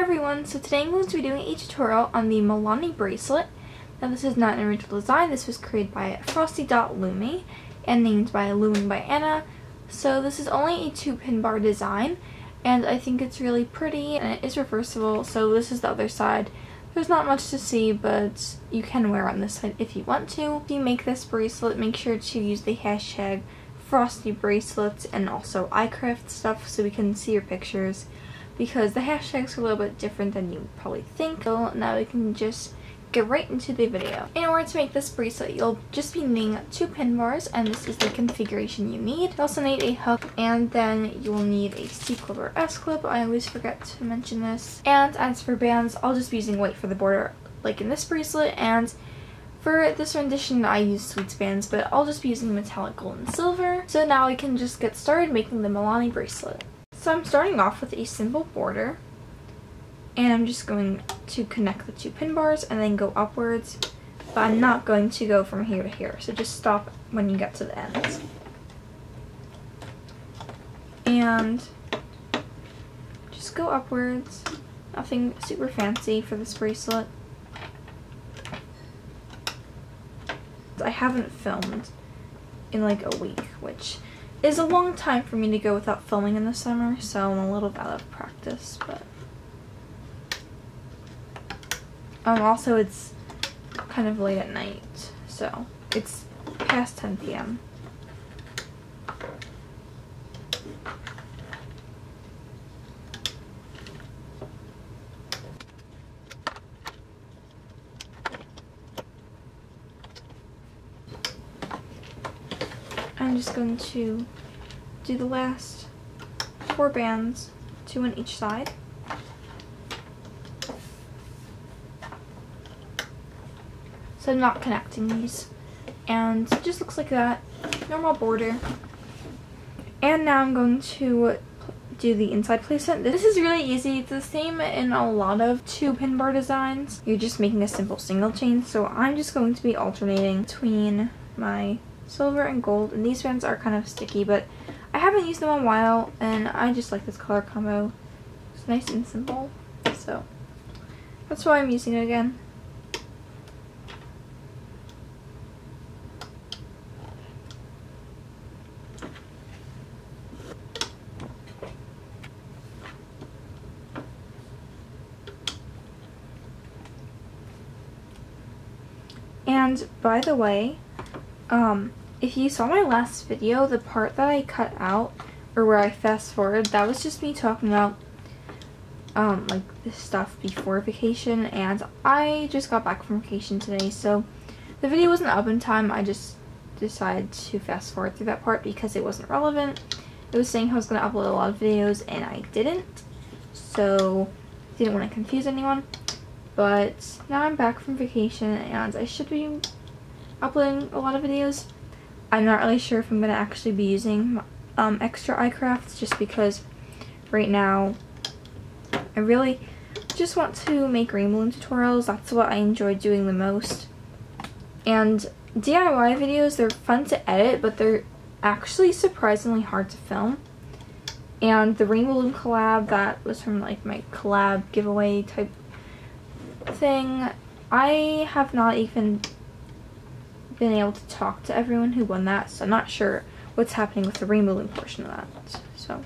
everyone, so today I'm going to be doing a tutorial on the Milani Bracelet. Now this is not an original design, this was created by frostie.loomie and named by Loom by Anna. So this is only a 2-pin bar design and I think it's really pretty and it is reversible, so this is the other side. There's not much to see, but you can wear on this side if you want to. If you make this bracelet, make sure to use the hashtag frostie_bracelets and also iCrafts stuff so we can see your pictures, because the hashtags are a little bit different than you probably think. So now we can just get right into the video. In order to make this bracelet, you'll just be needing 2 pin bars, and this is the configuration you need. You also need a hook, and then you'll need a C-clip or S-clip. I always forget to mention this. And as for bands, I'll just be using white for the border like in this bracelet, and for this rendition I use Sweets bands, but I'll just be using metallic gold and silver. So now we can just get started making the Milani bracelet. So I'm starting off with a simple border, and I'm just going to connect the 2 pin bars and then go upwards, but I'm not going to go from here to here, so just stop when you get to the ends. And just go upwards, nothing super fancy for this bracelet. I haven't filmed in like a week, which is a long time for me to go without filming in the summer, so I'm a little out of practice, but also it's kind of late at night, so it's past 10 p.m. I'm just going to do the last 4 bands, 2 on each side. So I'm not connecting these, and it just looks like that, normal border. And now I'm going to do the inside placement. This is really easy. It's the same in a lot of 2 pin bar designs. You're just making a simple single chain, so I'm just going to be alternating between my silver and gold, and these bands are kind of sticky, but I haven't used them in a while and I just like this color combo. It's nice and simple, so that's why I'm using it again. And by the way, if you saw my last video, the part that I cut out, or where I fast forward, that was just me talking about like this stuff before vacation, and I just got back from vacation today, so the video wasn't up in time. I just decided to fast forward through that part because it wasn't relevant. It was saying I was going to upload a lot of videos and I didn't, so I didn't want to confuse anyone. But now I'm back from vacation and I should be uploading a lot of videos. I'm not really sure if I'm going to actually be using extra iCrafts, just because right now I really just want to make rainbow loom tutorials. That's what I enjoy doing the most. And DIY videos, they're fun to edit, but they're actually surprisingly hard to film. And the rainbow loom collab, that was from like my collab giveaway type thing, I have not even been able to talk to everyone who won that, so I'm not sure what's happening with the rainbow loom portion of that. So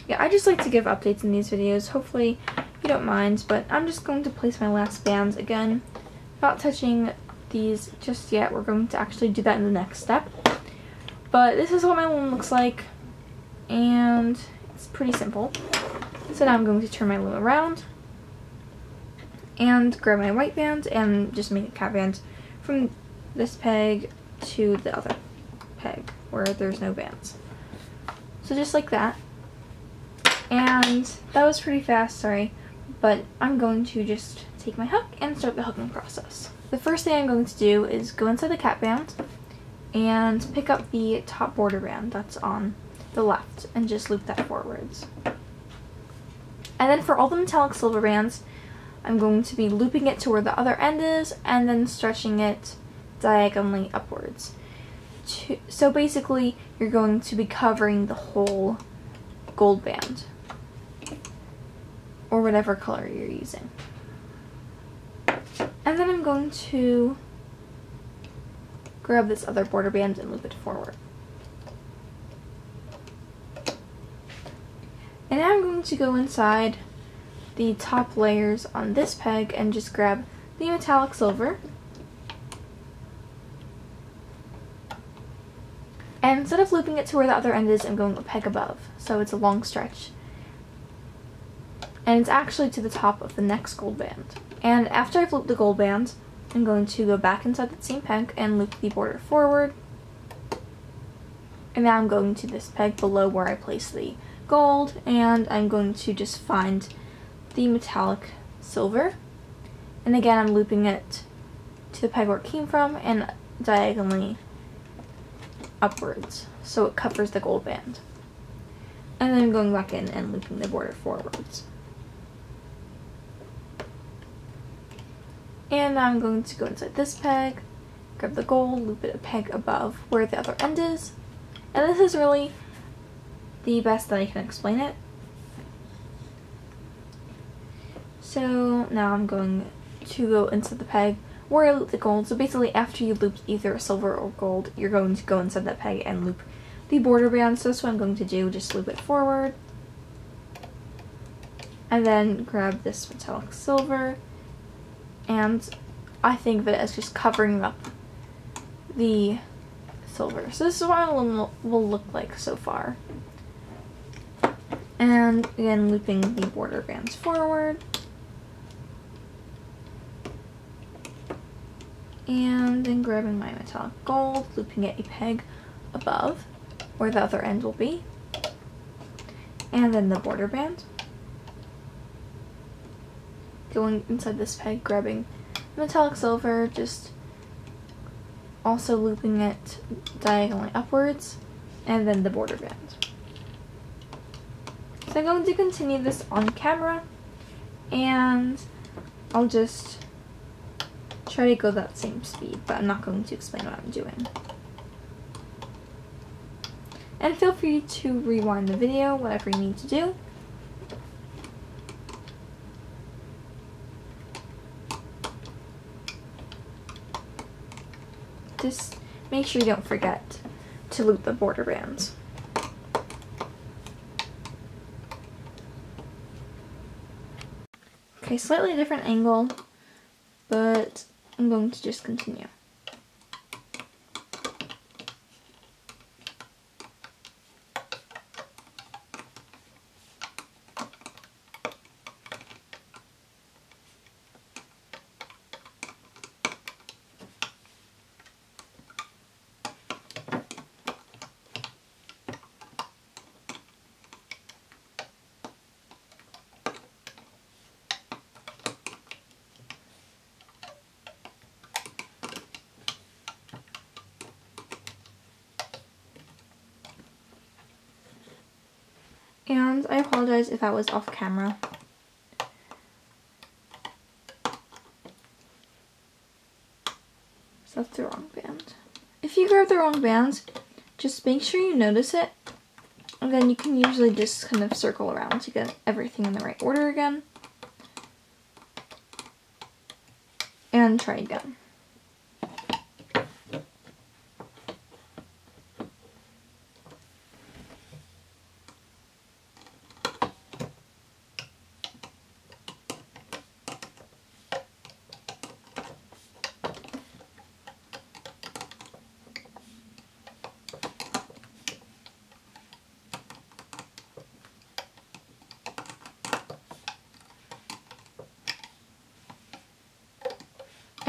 yeah, I just like to give updates in these videos. Hopefully you don't mind, but I'm just going to place my last bands again, not touching these just yet. We're going to actually do that in the next step. But this is what my loom looks like, and it's pretty simple. So now I'm going to turn my loom around and grab my white band and just make a cap band from this peg to the other peg where there's no bands. So just like that. And that was pretty fast, sorry, but I'm going to just take my hook and start the hooking process. The first thing I'm going to do is go inside the cap band and pick up the top border band that's on the left and just loop that forwards. And then for all the metallic silver bands, I'm going to be looping it to where the other end is and then stretching it diagonally upwards. So basically, you're going to be covering the whole gold band. or whatever color you're using. And then I'm going to grab this other border band and loop it forward. And now I'm going to go inside the top layers on this peg and just grab the metallic silver. And instead of looping it to where the other end is, I'm going a peg above, so it's a long stretch. And it's actually to the top of the next gold band. And after I've looped the gold band, I'm going to go back inside that same peg and loop the border forward. And now I'm going to this peg below where I placed the gold, and I'm going to just find the metallic silver. And again, I'm looping it to the peg where it came from and diagonally upwards, so it covers the gold band. And then going back in and looping the border forwards. And now I'm going to go inside this peg, grab the gold, loop it a peg above where the other end is. And this is really the best that I can explain it. So now I'm going to go inside the peg where I loop the gold. So basically after you loop either silver or gold, you're going to go inside that peg and loop the border band. So that's what I'm going to do, just loop it forward. And then grab this metallic silver, and I think of it as just covering up the silver. So this is what my loom will look like so far. And again, looping the border bands forward. And then grabbing my metallic gold, looping it a peg above where the other end will be. And then the border band. Going inside this peg, grabbing metallic silver, just also looping it diagonally upwards, and then the border band. So I'm going to continue this on camera, and I'll just try to go that same speed, but I'm not going to explain what I'm doing. And feel free to rewind the video, whatever you need to do. Just make sure you don't forget to loop the border bands. Okay, slightly different angle, but I'm going to just continue. And I apologize if that was off camera. So that's the wrong band. If you grab the wrong band, just make sure you notice it. And then you can usually just kind of circle around to get everything in the right order again. And try again.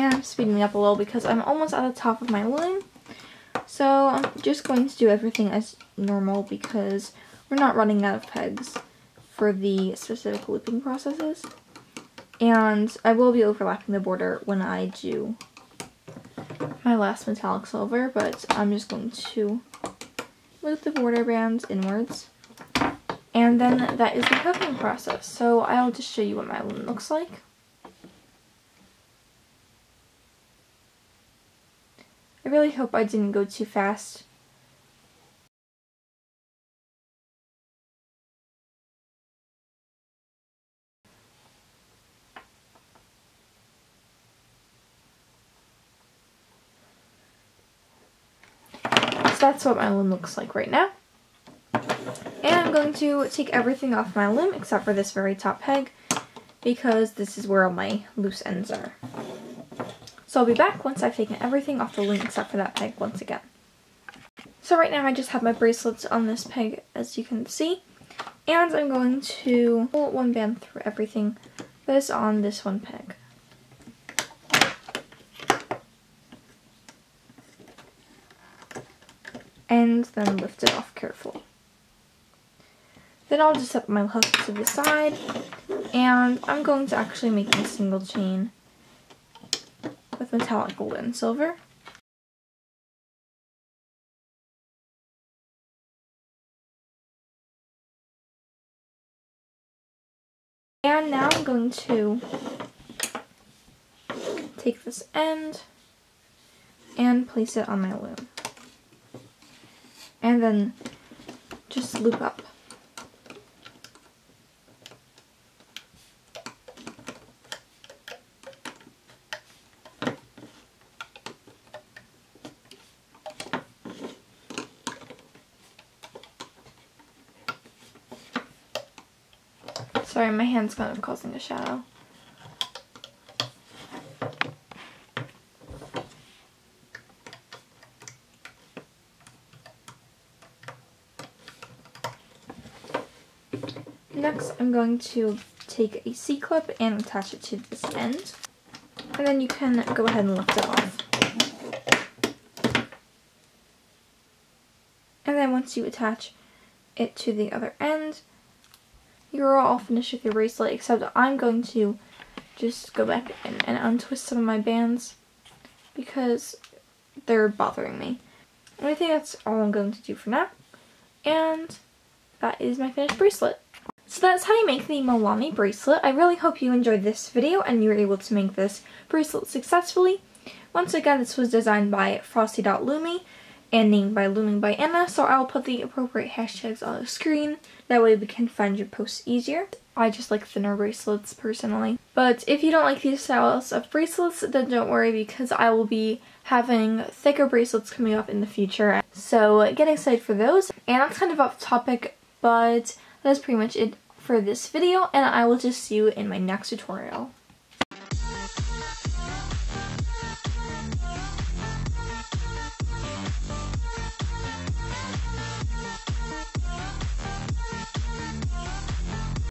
And I'm speeding up a little because I'm almost at the top of my loom. So I'm just going to do everything as normal because we're not running out of pegs for the specific looping processes. And I will be overlapping the border when I do my last metallic silver, but I'm just going to loop the border bands inwards. And then that is the cooking process. So I'll just show you what my loom looks like. I really hope I didn't go too fast. that's what my loom looks like right now. And I'm going to take everything off my loom except for this very top peg, because this is where all my loose ends are. So I'll be back once I've taken everything off the loom except for that peg once again. So right now I just have my bracelets on this peg, as you can see, and I'm going to pull one band through everything that is on this one peg. And then lift it off carefully. Then I'll just set my hook to the side, and I'm going to actually make a single chain with metallic gold and silver. And now I'm going to take this end and place it on my loom. And then just loop up. Sorry, my hand's kind of causing a shadow. Next, I'm going to take a C-clip and attach it to this end. And then you can go ahead and lift it off. And then once you attach it to the other end, you're all finished with your bracelet, except I'm going to just go back and untwist some of my bands because they're bothering me. And I think that's all I'm going to do for now. And that is my finished bracelet. So that's how you make the Milani bracelet. I really hope you enjoyed this video and you were able to make this bracelet successfully. Once again, this was designed by frostie.loomie and named by Looming by Anna, so I'll put the appropriate hashtags on the screen. That way we can find your posts easier. I just like thinner bracelets personally. But if you don't like these styles of bracelets, then don't worry, because I will be having thicker bracelets coming up in the future. So get excited for those. And that's kind of off topic, but that's pretty much it for this video, and I will just see you in my next tutorial.